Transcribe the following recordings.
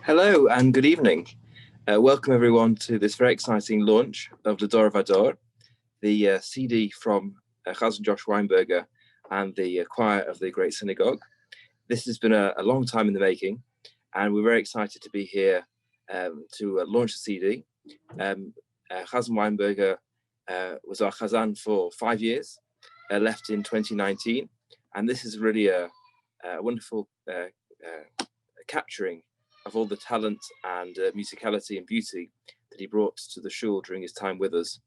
Hello and good evening. Welcome everyone to this very exciting launch of LeDor VaDor, the CD from Chazzan Joshua Weinberger and the choir of the Great Synagogue. This has been a long time in the making, and we're very excited to be here to launch the CD. Chazzan Weinberger was our Chazan for 5 years, left in 2019, and this is really a wonderful capturing of all the talent and musicality and beauty that he brought to the shul during his time with us.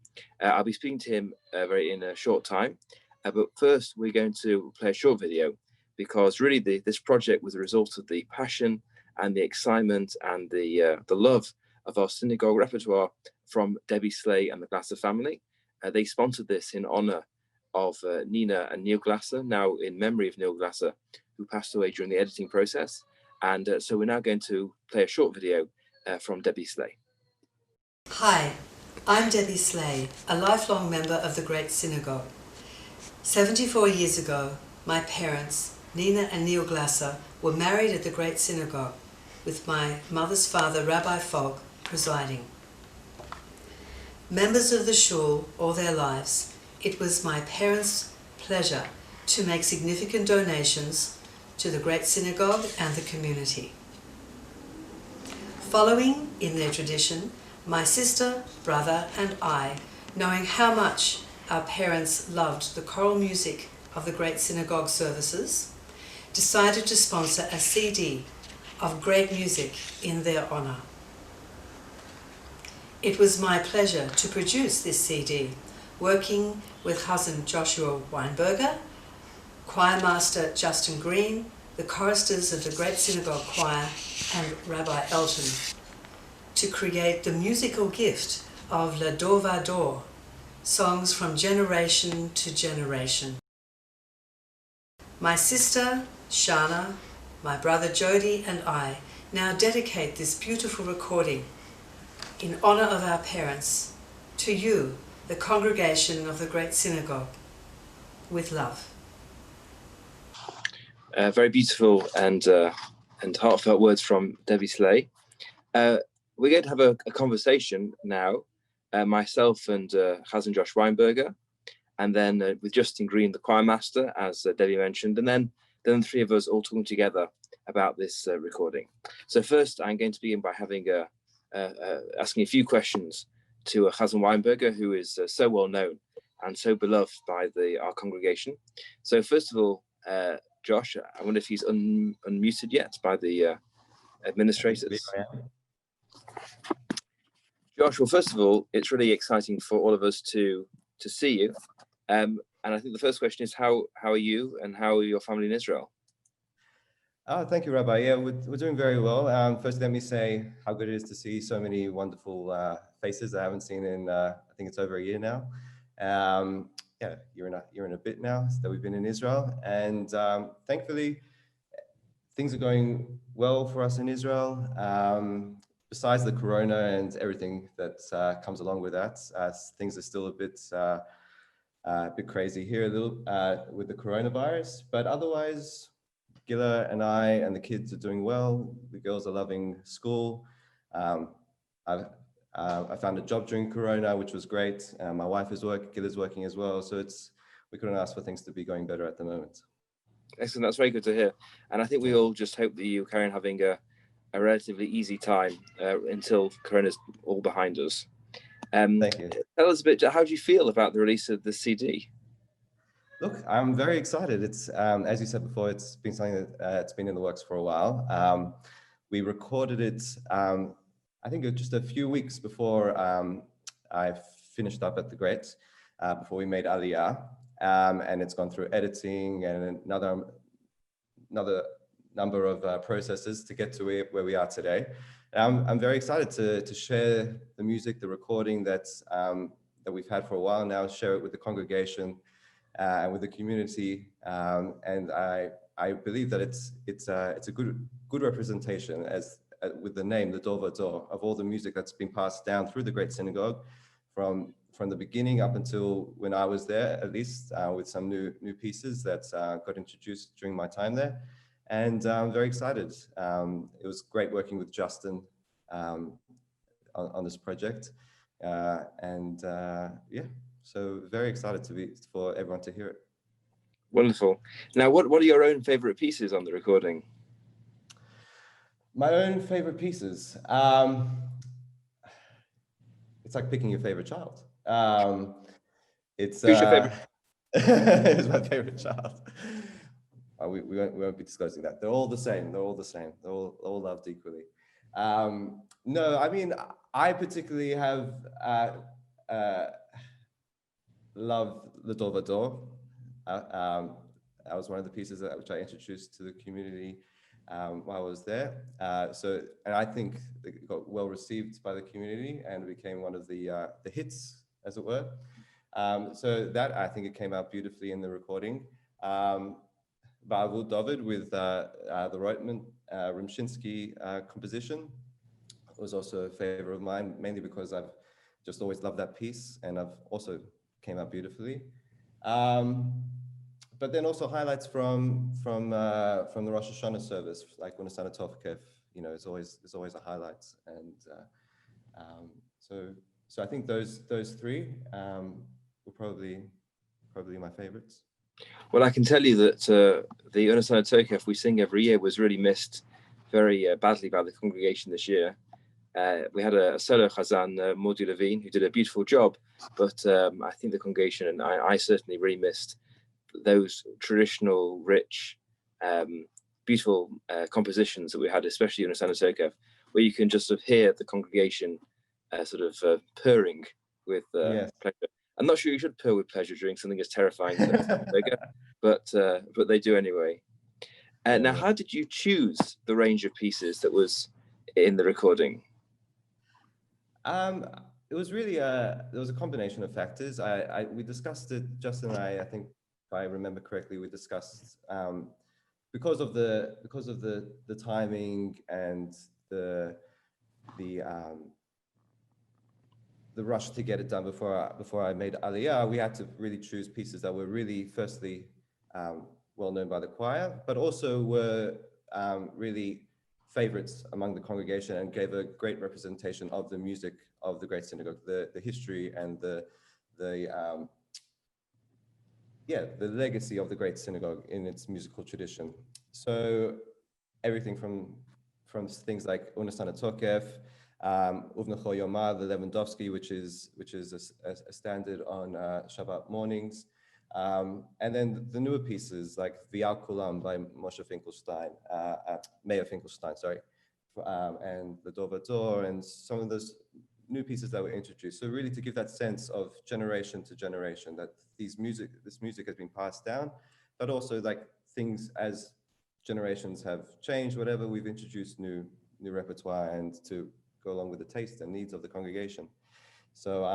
I'll be speaking to him in a short time, but first we're going to play a short video, because really this project was a result of the passion and the excitement and the love of our synagogue repertoire from Debbie Slay and the Glasser family. They sponsored this in honor of Nina and Neil Glasser, now in memory of Neil Glasser, who passed away during the editing process. And so we're now going to play a short video from Debbie Slay. Hi, I'm Debbie Slay, a lifelong member of the Great Synagogue. 74 years ago, my parents, Nina and Neil Glasser, were married at the Great Synagogue, with my mother's father, Rabbi Fogg, presiding. Members of the shul all their lives, it was my parents' pleasure to make significant donations to the Great Synagogue and the community. Following in their tradition, my sister, brother and I, knowing how much our parents loved the choral music of the Great Synagogue services, decided to sponsor a CD of great music in their honor. It was my pleasure to produce this CD, working with Chazzan Joshua Weinberger, choir master Justin Green, the choristers of the Great Synagogue Choir, and Rabbi Elton, to create the musical gift of LeDor VaDor, songs from generation to generation. My sister, Shana, my brother Jody, and I now dedicate this beautiful recording in honor of our parents to you, the congregation of the Great Synagogue, with love. Very beautiful and heartfelt words from Debbie Slay. We're going to have a conversation now, myself and Chazzan Josh Weinberger, and then with Justin Green, the choir master, as Debbie mentioned, and then the three of us all talking together about this recording. So first, I'm going to begin by having asking a few questions to Chazzan Weinberger, who is so well known and so beloved by our congregation. So first of all, Josh, I wonder if he's unmuted yet by the administrators. Josh, well, first of all, it's really exciting for all of us to see you. And I think the first question is, how are you and how are your family in Israel? Oh, thank you, Rabbi. Yeah, we're doing very well. First, let me say how good it is to see so many wonderful faces I haven't seen in, I think it's over a year now. Yeah, year and a bit now that we've been in Israel. And thankfully, things are going well for us in Israel. Besides the corona and everything that comes along with that, things are still a bit crazy here a little with the coronavirus, but otherwise, Gila and I and the kids are doing well. The girls are loving school. I found a job during Corona, which was great. My wife is working, Gila's working as well. So we couldn't ask for things to be going better at the moment. Excellent, that's very good to hear. And I think we all just hope that you carry on having a relatively easy time until Corona's all behind us. Thank you. Tell us a bit, how do you feel about the release of the CD? Look, I'm very excited. It's, as you said before, it's been something that it's been in the works for a while. We recorded it, I think just a few weeks before I finished up at the Great, before we made Aliyah, and it's gone through editing and another number of processes to get to where we are today. I'm very excited to share the music, the recording that we've had for a while now, share it with the congregation and with the community, and I believe that it's a good representation with the name LeDor VaDor of all the music that's been passed down through the Great Synagogue from the beginning up until when I was there, at least with some new pieces that got introduced during my time there. And I'm very excited. It was great working with Justin on this project. Yeah, so very excited for everyone to hear it. Wonderful. Now, what are your own favorite pieces on the recording? My own favorite pieces. It's like picking your favorite child. Who's your favorite? It's my favorite child. We won't be disclosing that. They're all the same. They're all the same. They're all loved equally. No, I mean, I particularly have loved LeDor VaDor. That was one of the pieces which I introduced to the community while I was there. And I think it got well received by the community and became one of the hits, as it were. So that, I think it came out beautifully in the recording. David with the Reutemann Rimshinsky composition was also a favorite of mine, mainly because I've just always loved that piece, and I've also came out beautifully. But then also highlights from the Rosh Hashanah service, like Unisana Tovkev, you know, it's always a highlight. And so I think those three were probably my favorites. Well, I can tell you that the Unisana Tovkev we sing every year was really missed very badly by the congregation this year. We had a solo Chazzan, Mordi Levine, who did a beautiful job, but I think the congregation and I certainly really missed those traditional, rich, beautiful compositions that we had, especially in Unisana Tovkev, where you can just sort of hear the congregation purring with Yes. pleasure. I'm not sure you should purr with pleasure during something as terrifying as Tovkev, but they do anyway. Now, how did you choose the range of pieces that was in the recording? It was really there was a combination of factors. We discussed it, Justin and I think if I remember correctly, we discussed because of the timing and the rush to get it done before I made Aliyah, we had to really choose pieces that were really, firstly, well known by the choir, but also were really favorites among the congregation and gave a great representation of the music of the Great Synagogue, the history and the legacy of the Great Synagogue in its musical tradition. So everything from things like Unisana Tovkev, Uvnecho Yomar, the Lewandowski, which is a standard on Shabbat mornings, and then the newer pieces like V'al Kulam by Meir Finkelstein, sorry, and LeDor VaDor, and some of those new pieces that were introduced. So really to give that sense of generation to generation, that this music has been passed down, but also like things as generations have changed, whatever, we've introduced new repertoire and to go along with the taste and needs of the congregation. So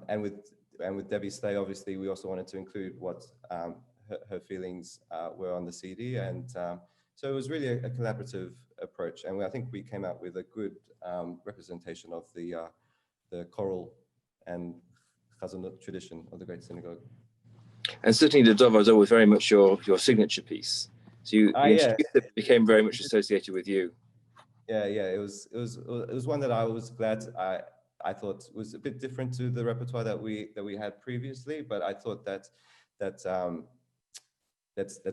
and with Debbie Slay, obviously, we also wanted to include what her feelings were on the CD, and so it was really a collaborative approach, and I think we came out with a good representation of the choral and Chazzan tradition of the Great Synagogue. And certainly the LeDor VaDor was very much your signature piece. So you it became very much associated with you. Yeah, it was one that I was glad I thought was a bit different to the repertoire that we had previously, but I thought that let's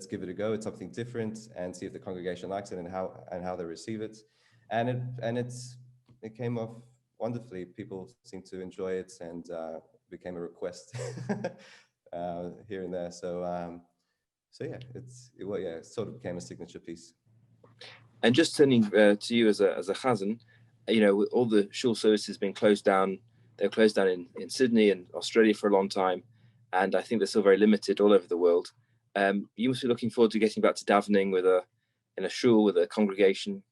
give it a go. It's something different and see if the congregation likes it and how they receive it. And it came off wonderfully. People seemed to enjoy it and became a request here and there. So yeah, it sort of became a signature piece. And just turning to you as a Chazzan, you know, with all the shul services being closed down, they're closed down in Sydney and Australia for a long time, and I think they're still very limited all over the world. You must be looking forward to getting back to davening in a shul with a congregation.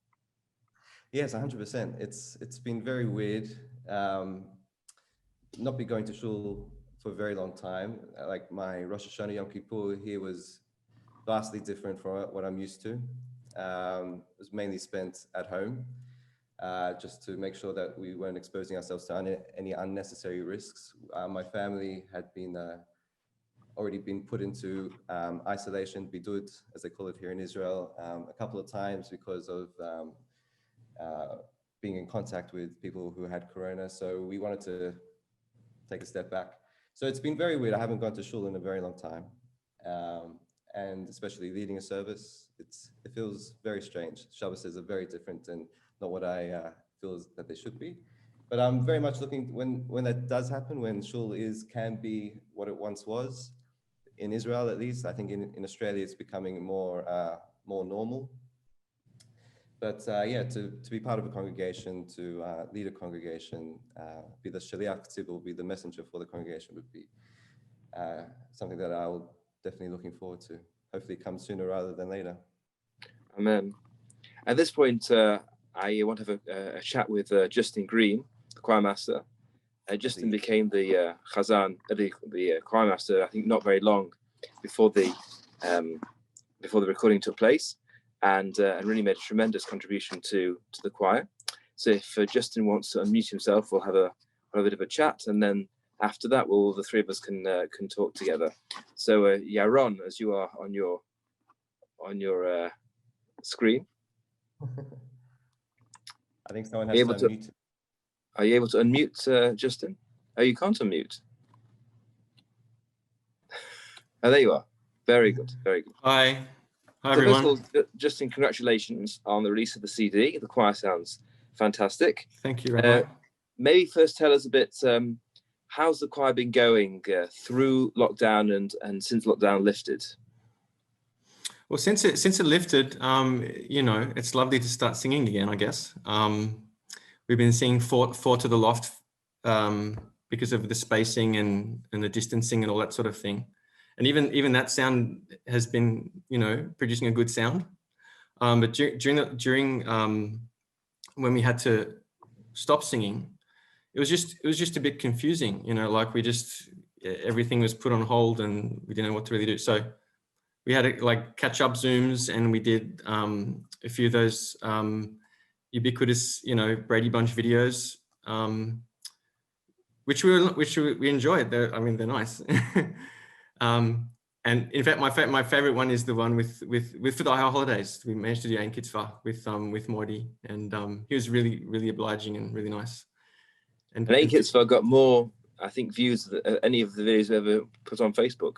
Yes, 100%. It's been very weird not be going to shul for a very long time. Like my Rosh Hashanah Yom Kippur here was vastly different from what I'm used to. It was mainly spent at home. just to make sure that we weren't exposing ourselves to any unnecessary risks. My family had been already been put into isolation, bidud, as they call it here in Israel, a couple of times because of being in contact with people who had corona. So we wanted to take a step back. So it's been very weird. I haven't gone to shul in a very long time. And especially leading a service, it feels very strange. Shabbos are very different and not what I feel that they should be. But I'm very much looking, when that does happen, when shul can be what it once was, in Israel at least. I think in Australia it's becoming more normal. But yeah, to be part of a congregation, to lead a congregation, be the shaliach tzibur, be the messenger for the congregation would be something that I'll definitely looking forward to. Hopefully come sooner rather than later. Amen. At this point, I want to have a chat with Justin Green, the choir master. Justin became the Chazzan, the choir master, I think not very long before the recording took place, and really made a tremendous contribution to the choir. So if Justin wants to unmute himself, we'll have a bit of a chat, and then after that, the three of us can talk together. So Yaron, as you are on your screen, I think someone has to unmute. Are you able to unmute, Justin? Oh, you can't unmute. Oh, there you are. Very good, very good. Hi First everyone. of all, Justin, congratulations on the release of the CD. The choir sounds fantastic. Thank you, Rabbi. Maybe first tell us a bit, how's the choir been going through lockdown and since lockdown lifted? Well, since it lifted, it's lovely to start singing again, I guess. We've been singing four to the loft because of the spacing and the distancing and all that sort of thing. And even that sound has been, producing a good sound. But during when we had to stop singing, it was just a bit confusing, like everything was put on hold and we didn't know what to really do. So we had to catch up Zooms, and we did a few of those ubiquitous, Brady Bunch videos, which we enjoyed. They're nice. And in fact, my favorite one is the one with for the holidays. We managed to do Ein Kitzvah with Morty, and he was really, really obliging and really nice. And Ein Kitzvah got more, I think, views than any of the videos we ever put on Facebook.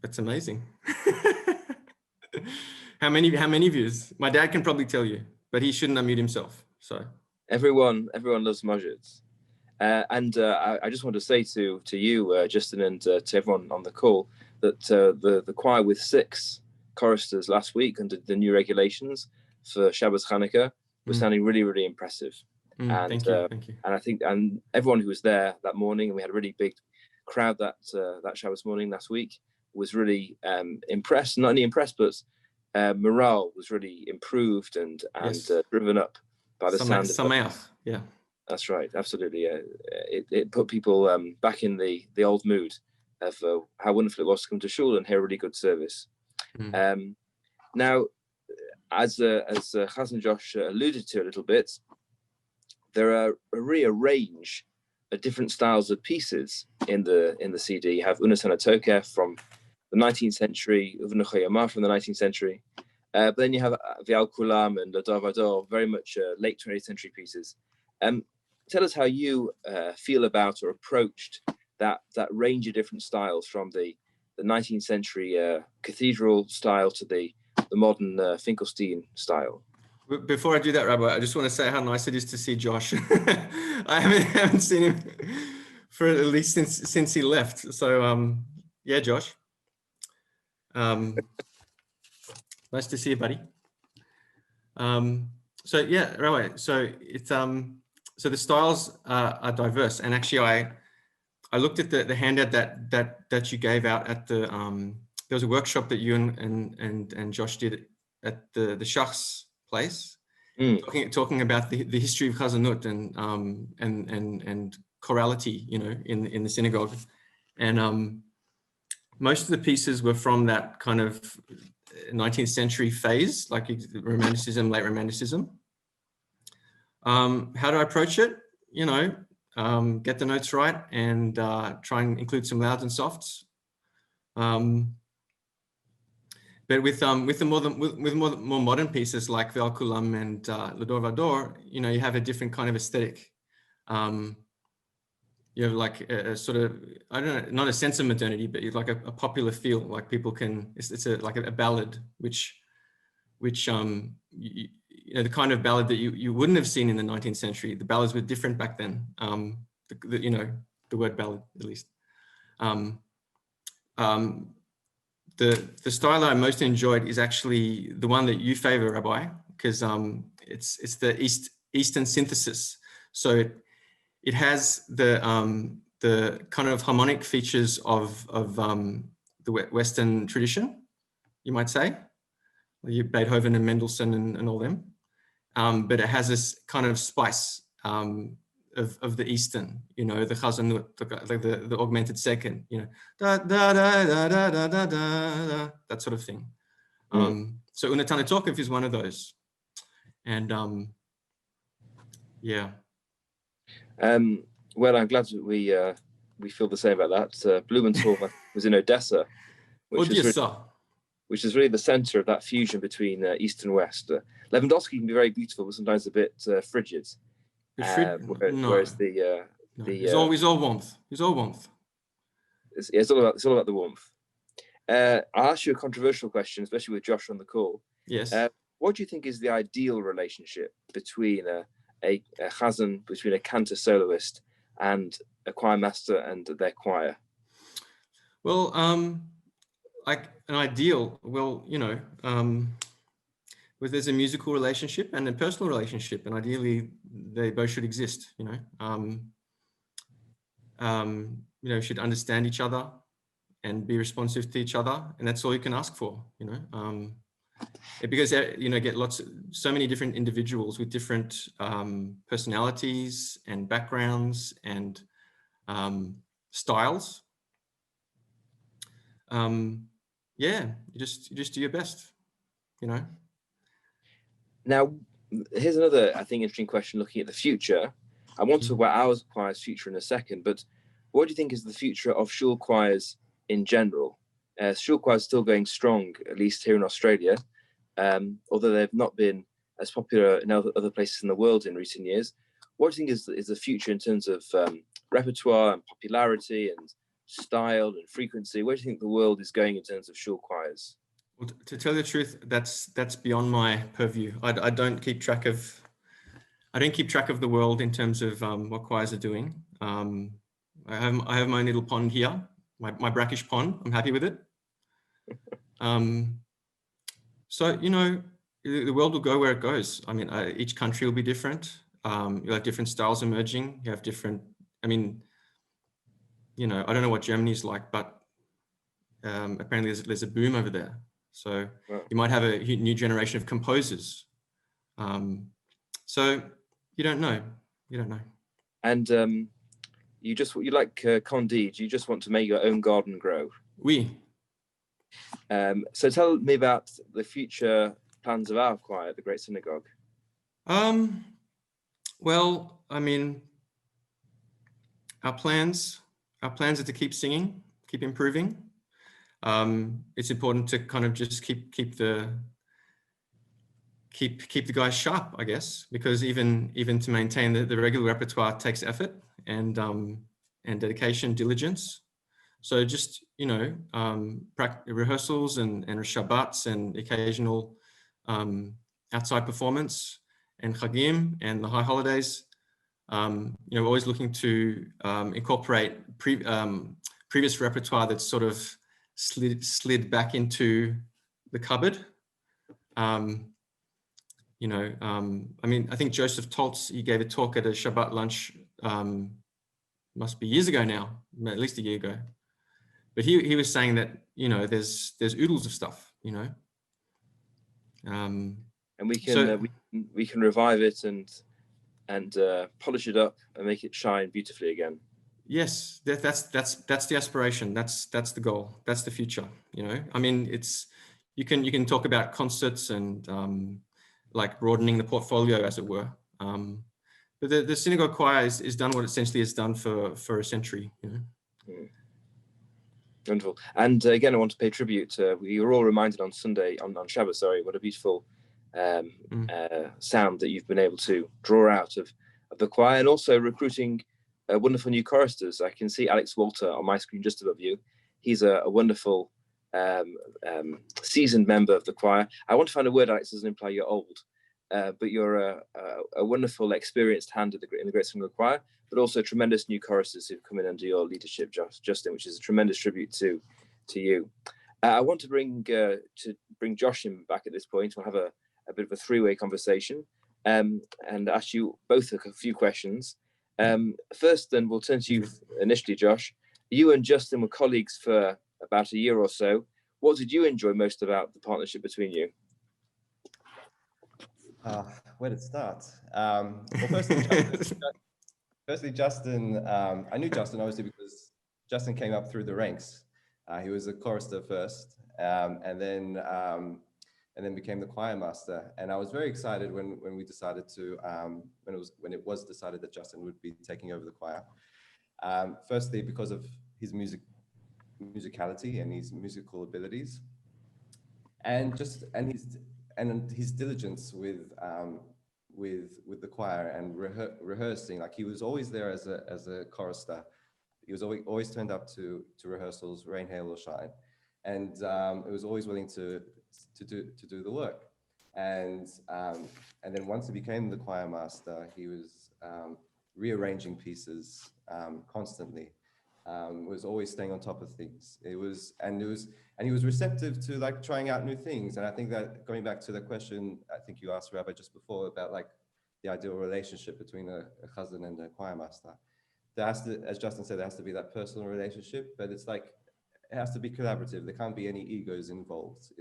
That's amazing. How many views? My dad can probably tell you, but he shouldn't unmute himself. So everyone loves Majid. And I just want to say to you, Justin, and to everyone on the call, that the choir with 6 choristers last week under the new regulations for Shabbos Chanukah was sounding really, really impressive. And thank you. And I think everyone who was there that morning, and we had a really big crowd that Shabbos morning last week, was really impressed. Not only impressed, but morale was really improved and driven up by the sound. Yeah. That's right, absolutely. It put people back in the old mood of how wonderful it was to come to shul and hear a really good service. Now, as Chazzan Josh alluded to a little bit, there are really a range of different styles of pieces in the CD. You have Unas Hanatokef from the 19th century, Uvna Choyamah from the 19th century, but then you have Vial Kulam and LeDor VaDor, very much late 20th century pieces. Tell us how you feel about or approached that range of different styles, from the 19th century cathedral style to the modern Finkelstein style. Before I do that, Rabbi, I just want to say how nice it is to see Josh. I haven't seen him for at least since he left. So yeah, Josh. Nice to see you, buddy. So yeah, Rabbi. So it's so the styles are diverse, and actually, I looked at the handout that you gave out at the there was a workshop that you and Josh did at the Shach's place, talking about the history of Chazanut and chorality, in the synagogue, and most of the pieces were from that kind of 19th century phase, like Romanticism, late Romanticism. How do I approach it? You know, get the notes right and try and include some louds and softs. But with the more modern pieces like Ve'al Kulam and LeDor VaDor, you know, you have a different kind of aesthetic. You have like a sort of, I don't know, not a sense of modernity, but you like a popular feel. Like people can, it's like a ballad, which you know, the kind of ballad that you wouldn't have seen in the 19th century. The ballads were different back then. You know, the word ballad at least. The style that I most enjoyed is actually the one that you favor, Rabbi, because it's the Eastern synthesis. So it has the kind of harmonic features of the Western tradition, you might say, Beethoven and Mendelssohn and all them. But it has this kind of spice of the Eastern, you know, the Chazzan, like the augmented second, you know, da da da da da da da da, that sort of thing. So Unatana Tokef is one of those, and yeah. Well, I'm glad that we feel the same about that. Blumenthal was in Odessa, which is really the center of that fusion between East and West. Lewandowski can be very beautiful, but sometimes a bit frigid. Whereas he's all warmth. He's all warmth. It's all about the warmth. I'll ask you a controversial question, especially with Josh on the call. Yes. What do you think is the ideal relationship between a chazan, between a cantor soloist and a choir master and their choir? Well, like an ideal, well, you know, where there's a musical relationship and a personal relationship, and ideally they both should exist, you know. You know, should understand each other and be responsive to each other, and that's all you can ask for, you know. Because, you know, get so many different individuals with different personalities and backgrounds and styles. Yeah, you just do your best, you know. Now, here's another, I think, interesting question looking at the future. I want to talk about our choir's future in a second, but what do you think is the future of shul choirs in general? Shul choirs still going strong, at least here in Australia, although they've not been as popular in other places in the world in recent years. What do you think is the future in terms of repertoire and popularity and style and frequency? Where do you think the world is going in terms of shul choirs? Well, to tell you the truth, that's beyond my purview. I don't keep track of the world in terms of what choirs are doing. I have my little pond here, my brackish pond. I'm happy with it. So, you know, the world will go where it goes. I mean, each country will be different. You'll have different styles emerging. You have different, I mean, you know, I don't know what Germany's like, but apparently there's a boom over there. So you might have a new generation of composers. So you don't know. And you like Candide, you just want to make your own garden grow. Oui. So tell me about the future plans of our choir, the Great Synagogue. Well, I mean, our plans are to keep singing, keep improving. It's important to kind of just keep the guys sharp, I guess, because even to maintain the regular repertoire takes effort and dedication, diligence. So just, you know, rehearsals and Shabbats and occasional outside performance and Chagim and the high holidays. You know, always looking to incorporate previous repertoire that's sort of slid back into the cupboard. You know, I mean, I think Joseph Toltz, he gave a talk at a Shabbat lunch, must be years ago now, at least a year ago. But he was saying that, you know, there's oodles of stuff, you know. And we can revive it and polish it up and make it shine beautifully again. Yes, that's the aspiration. That's the goal. That's the future. You know, I mean, you can talk about concerts and like broadening the portfolio, as it were. But the synagogue choir is done what essentially it's done for a century, you know. Wonderful. And again, I want to pay tribute. We were all reminded on Sunday, on Shabbat, sorry, what a beautiful sound that you've been able to draw out of the choir, and also recruiting wonderful new choristers. I can see Alex Walter on my screen just above you. He's a wonderful seasoned member of the choir. I want to find a word, Alex, doesn't imply you're old, but you're a wonderful, experienced hand in the Great Synagogue choir, but also tremendous new choristers who've come in under your leadership, Justin, which is a tremendous tribute to you. I want to bring Josh in back at this point. We'll have a bit of a three-way conversation and ask you both a few questions. First, then we'll turn to you initially, Josh. You and Justin were colleagues for about a year or so. What did you enjoy most about the partnership between you? Where did it start? Well, firstly, Justin, I knew Justin obviously because Justin came up through the ranks. He was a chorister first, and then became the choir master. And I was very excited when we decided to when it was decided that Justin would be taking over the choir. Firstly, because of his musicality and his musical abilities, and his diligence with the choir and rehearsing. Like, he was always there as a chorister. He was always turned up to rehearsals, rain, hail, or shine, and it was always willing to do the work. And then once he became the choir master, he was rearranging pieces constantly. Was always staying on top of things. He was receptive to like trying out new things. And I think that, going back to the question I think you asked Rabbi just before about like the ideal relationship between a chazan and a choir master, there has to, as Justin said, there has to be that personal relationship, but it's like, it has to be collaborative. There can't be any egos involved.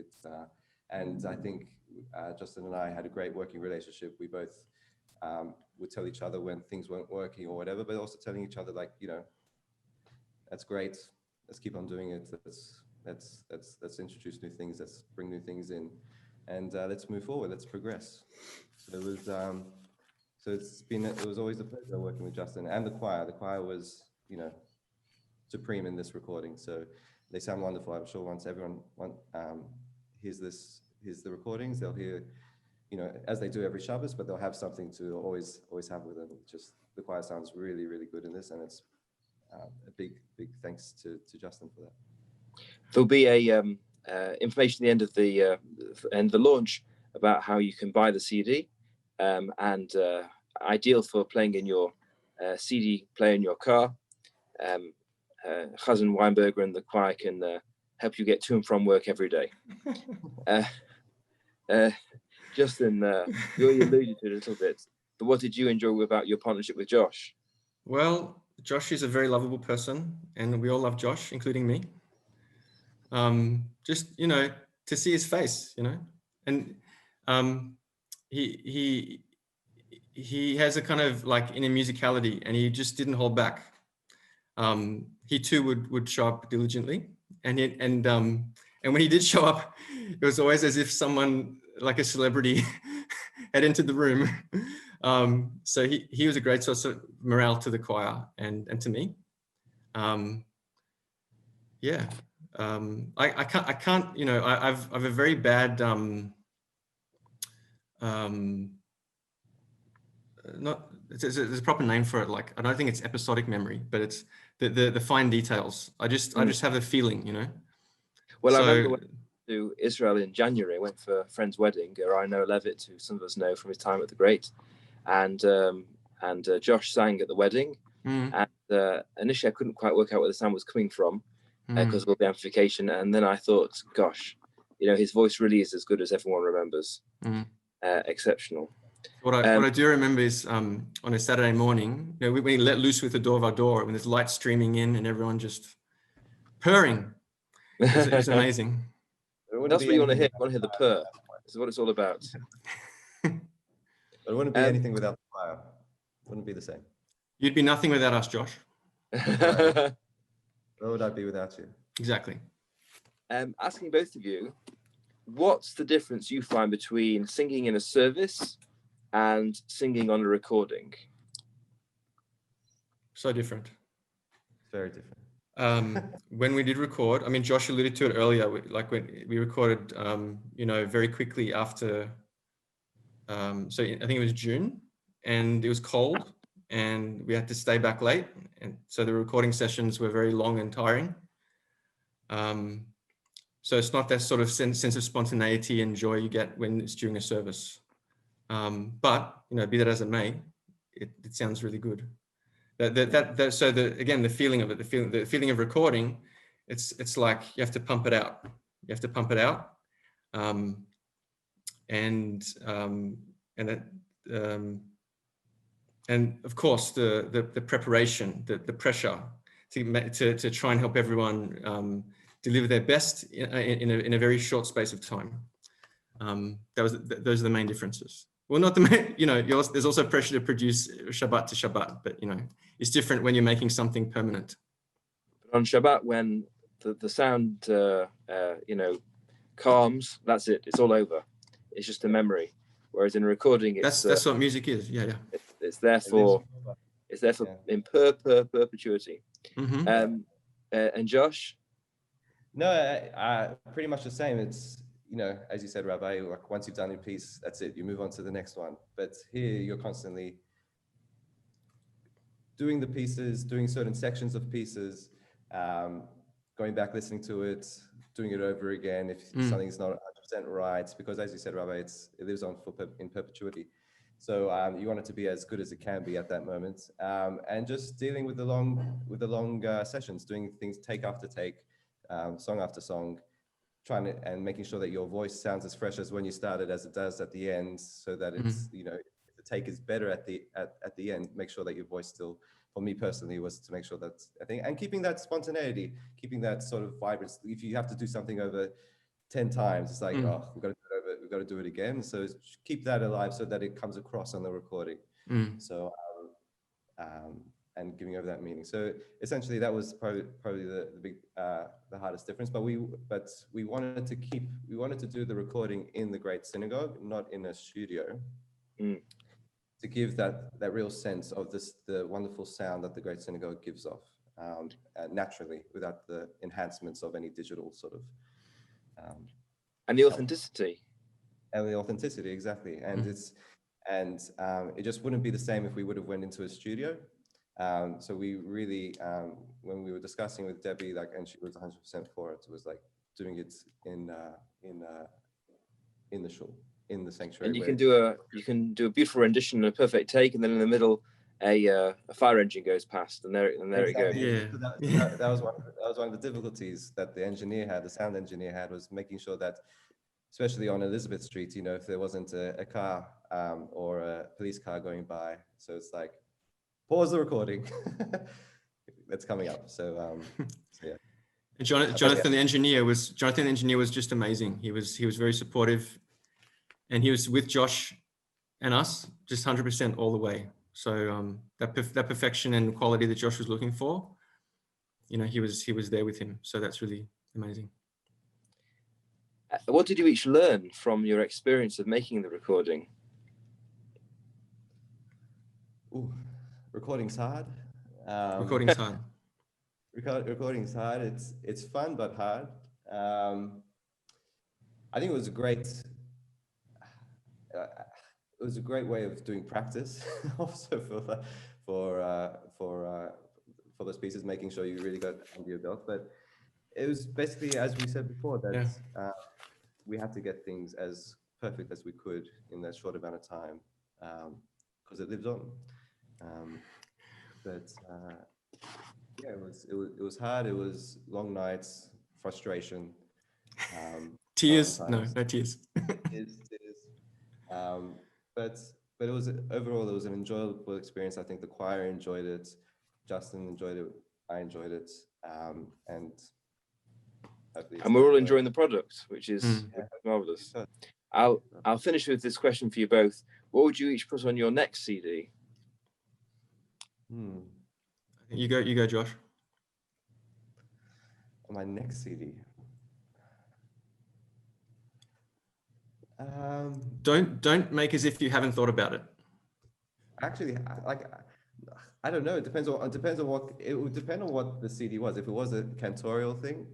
And I think Justin and I had a great working relationship. We both would tell each other when things weren't working or whatever, but also telling each other, like, you know, that's great. Let's keep on doing it. Let's introduce new things. Let's bring new things in, and let's move forward. Let's progress. So it was. It was always a pleasure working with Justin and the choir. The choir was, you know, supreme in this recording. So they sound wonderful. I'm sure once everyone hears the recordings, they'll hear, you know, as they do every Shabbos, but they'll have something to always have with them. Just the choir sounds really, really good in this, and it's a big thanks to Justin for that. There'll be a information at the end of the launch about how you can buy the CD, and ideal for playing in your CD player in your car. Chazzan Weinberger and the choir can help you get to and from work every day. Justin, you alluded to it a little bit, but what did you enjoy about your partnership with Josh? Well, Josh is a very lovable person, and we all love Josh, including me. Just, you know, to see his face, you know, and he has a kind of like inner musicality, and he just didn't hold back. He too would show up diligently, and when he did show up, it was always as if someone like a celebrity had entered the room. So he was a great source of morale to the choir and to me. Yeah, I can't, you know, I've a very bad there's a proper name for it. Like, I don't think it's episodic memory, but it's the fine details. I just have a feeling, you know. Well, so, I remember when I went to Israel in January. I went for a friend's wedding, Rino Levitt, who some of us know from his time at the Great, and Josh sang at the wedding. And initially I couldn't quite work out where the sound was coming from because of all the amplification. And then I thought, gosh, you know, his voice really is as good as everyone remembers. Exceptional. What I do remember is on a Saturday morning, you know, we let loose with LeDor VaDor when there's light streaming in and everyone just purring. It was amazing. That's what you want to hear. You want to hear the purr. This is what it's all about. But it wouldn't be anything without the choir. It wouldn't be the same. You'd be nothing without us, Josh. Right. Where would I be without you? Exactly. Asking both of you, what's the difference you find between singing in a service and singing on a recording? So different. Very different. When we did record, I mean, Josh alluded to it earlier, like when we recorded, you know, very quickly after, so I think it was June, and it was cold and we had to stay back late. And so the recording sessions were very long and tiring. So it's not that sort of sense of spontaneity and joy you get when it's during a service. But, you know, be that as it may, it sounds really good. So again, the feeling of it, the feeling of recording, it's like you have to pump it out. You have to pump it out, and of course the preparation, the pressure to try and help everyone deliver their best in a very short space of time. Those are the main differences. Well, not the main, you know, there's also pressure to produce Shabbat to Shabbat, but you know, it's different when you're making something permanent. But on Shabbat, when the sound, you know, calms, that's it. It's all over. It's just a memory. Whereas in recording, it's that's what music is. Yeah. It's there for in perpetuity. Mm-hmm. And Josh? No, pretty much the same. It's, you know, as you said, Rabbi, like once you've done your piece, that's it. You move on to the next one. But here you're constantly doing the pieces, doing certain sections of pieces, going back, listening to it, doing it over again if something's not 100% right. Because as you said, Rabbi, it lives on in perpetuity. So you want it to be as good as it can be at that moment, and just dealing with the long sessions, doing things take after take, song after song, and making sure that your voice sounds as fresh as when you started as it does at the end, so that it's, you know, if the take is better at the end, make sure that your voice still, for me personally, was to make sure that, I think, and keeping that spontaneity, keeping that sort of vibrance. If you have to do something over 10 times, it's like, oh, we've got to do it over, we've got to do it again. So keep that alive so that it comes across on the recording. So and giving over that meaning. So essentially, that was probably the big the hardest difference. But we wanted to do the recording in the Great Synagogue, not in a studio, to give that real sense of the wonderful sound that the Great Synagogue gives off naturally, without the enhancements of any digital sort of and the authenticity. And the authenticity, exactly. And it just wouldn't be the same if we would have went into a studio. So we really, when we were discussing with Debbie, like, and she was 100% for it, was like doing it in the shul, in the sanctuary. And you can do a beautiful rendition and a perfect take, and then in the middle, a fire engine goes past, and there it goes. Yeah. So that was one of the difficulties that the sound engineer had, was making sure that, especially on Elizabeth Street, you know, if there wasn't a car or a police car going by, so it's like, pause the recording. That's coming up. So, yeah. Jonathan the engineer was just amazing. He was very supportive, and he was with Josh and us just 100% all the way. So that perfection and quality that Josh was looking for, you know, he was there with him. So that's really amazing. What did you each learn from your experience of making the recording? Recording's hard. Recording's hard. Recording's hard. It's fun but hard. I think it was a great way of doing practice, also for those pieces, making sure you really got under your belt. But it was basically, as we said before, that we had to get things as perfect as we could in that short amount of time, because it lives on. Yeah, it was hard. It was long nights, frustration, tears. No tears. Tears. But it was, overall, it was an enjoyable experience. I think the choir enjoyed it, Justin enjoyed it, I enjoyed it, and we're all enjoying the product, which is marvelous. I'll finish with this question for you both. What would you each put on your next CD? You go, Josh. On my next CD. Don't make as if you haven't thought about it. Actually, like, I don't know. It depends on what it would depend on what the CD was. If it was a cantorial thing,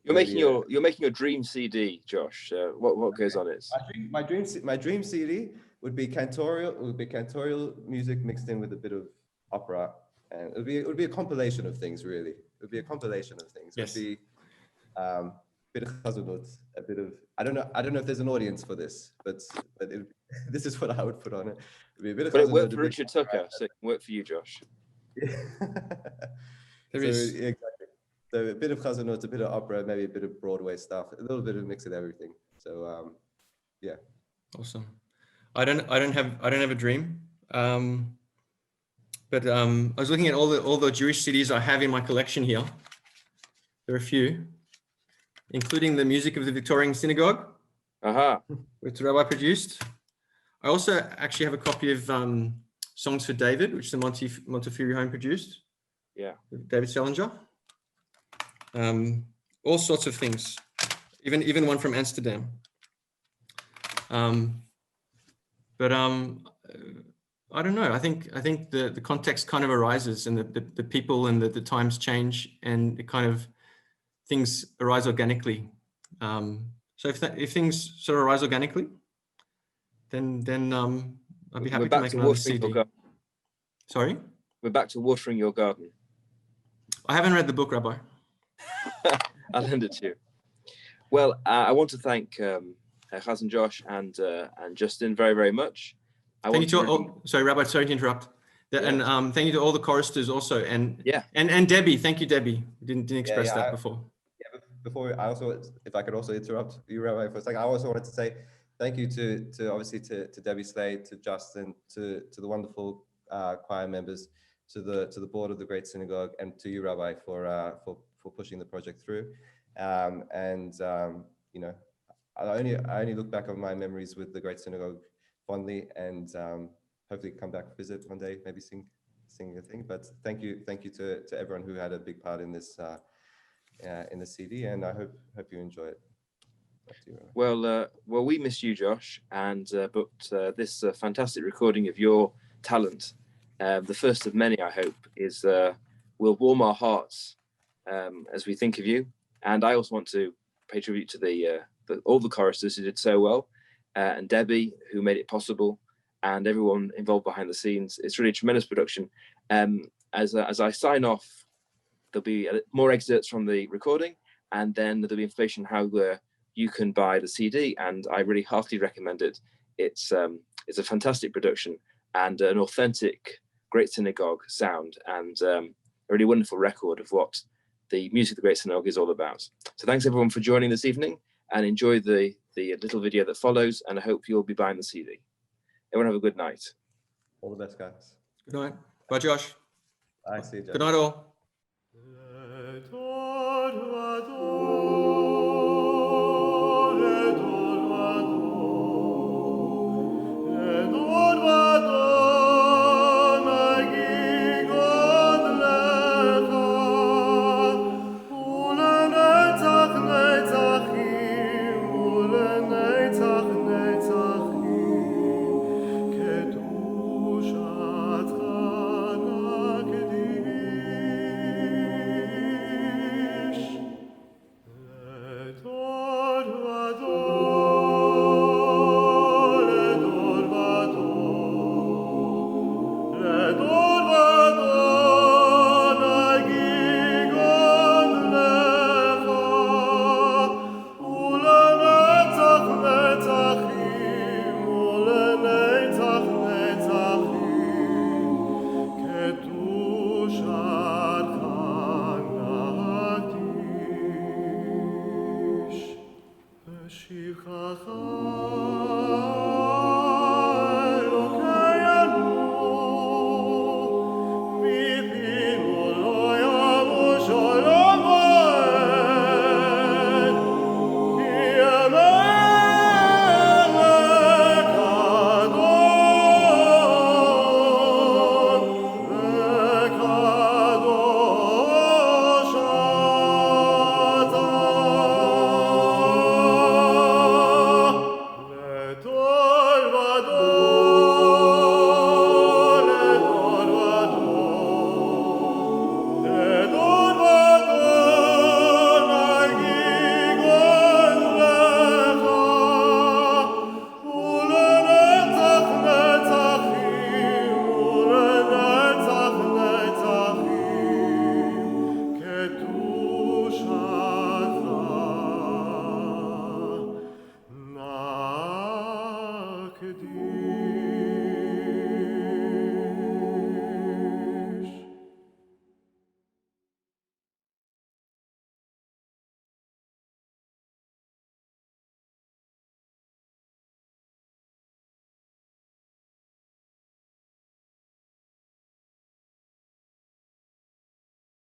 You're maybe making your dream CD, Josh. What goes on it? my dream CD would be cantorial music mixed in with a bit of opera, and it would be a compilation of things. Really, it would be a compilation of things. Yes. It would be a bit of chazanot, a bit of I don't know if there's an audience for this, but this is what I would put on it. It'd be a bit of But it chazanot, worked for Richard Tucker, so it can work for you, Josh. There is. Exactly. So a bit of chazanot, a bit of opera, maybe a bit of Broadway stuff, a little bit of mix of everything. So yeah. Awesome. I don't have a dream. But I was looking at all the Jewish CDs I have in my collection here. There are a few, including the music of the Victorian Synagogue, which Rabbi produced. I also actually have a copy of Songs for David, which the Montefiore Home produced. Yeah. David Salinger. All sorts of things, even one from Amsterdam. But I don't know. I think the context kind of arises, and the people and the times change, and it kind of things arise organically. So if things sort of arise organically, then I'd be happy to make another CD. Sorry? We're back to watering your garden. I haven't read the book, Rabbi. I'll lend it to you. Well, I want to thank Chazzan Josh and Justin very, very much. Sorry, Rabbi, sorry to interrupt. And thank you to all the choristers also, and Debbie. Thank you, Debbie. Didn't express that before. Yeah, before I also, if I could also interrupt you, Rabbi, for a second, I also wanted to say thank you to obviously to Debbie Slade, to Justin, to the wonderful choir members, to the board of the Great Synagogue, and to you, Rabbi, for pushing the project through. You know, I only look back on my memories with the Great Synagogue fondly, and hopefully come back, visit one day, maybe sing a thing. But thank you to everyone who had a big part in this CD, and I hope you enjoy it. Well, we miss you, Josh, and but this fantastic recording of your talent, the first of many, I hope, will warm our hearts as we think of you. And I also want to pay tribute to all the choristers who did so well, and Debbie, who made it possible, and everyone involved behind the scenes. It's really a tremendous production. As I sign off, there'll be more excerpts from the recording, and then there'll be information how you can buy the CD, and I really heartily recommend it. It's a fantastic production and an authentic Great Synagogue sound, and a really wonderful record of what the music of the Great Synagogue is all about. So thanks everyone for joining this evening, and enjoy the little video that follows, and I hope you'll be buying the CD. Everyone have a good night. All the best, guys. Good night. Bye, Josh. I see you, Josh. Good night, all. Shiv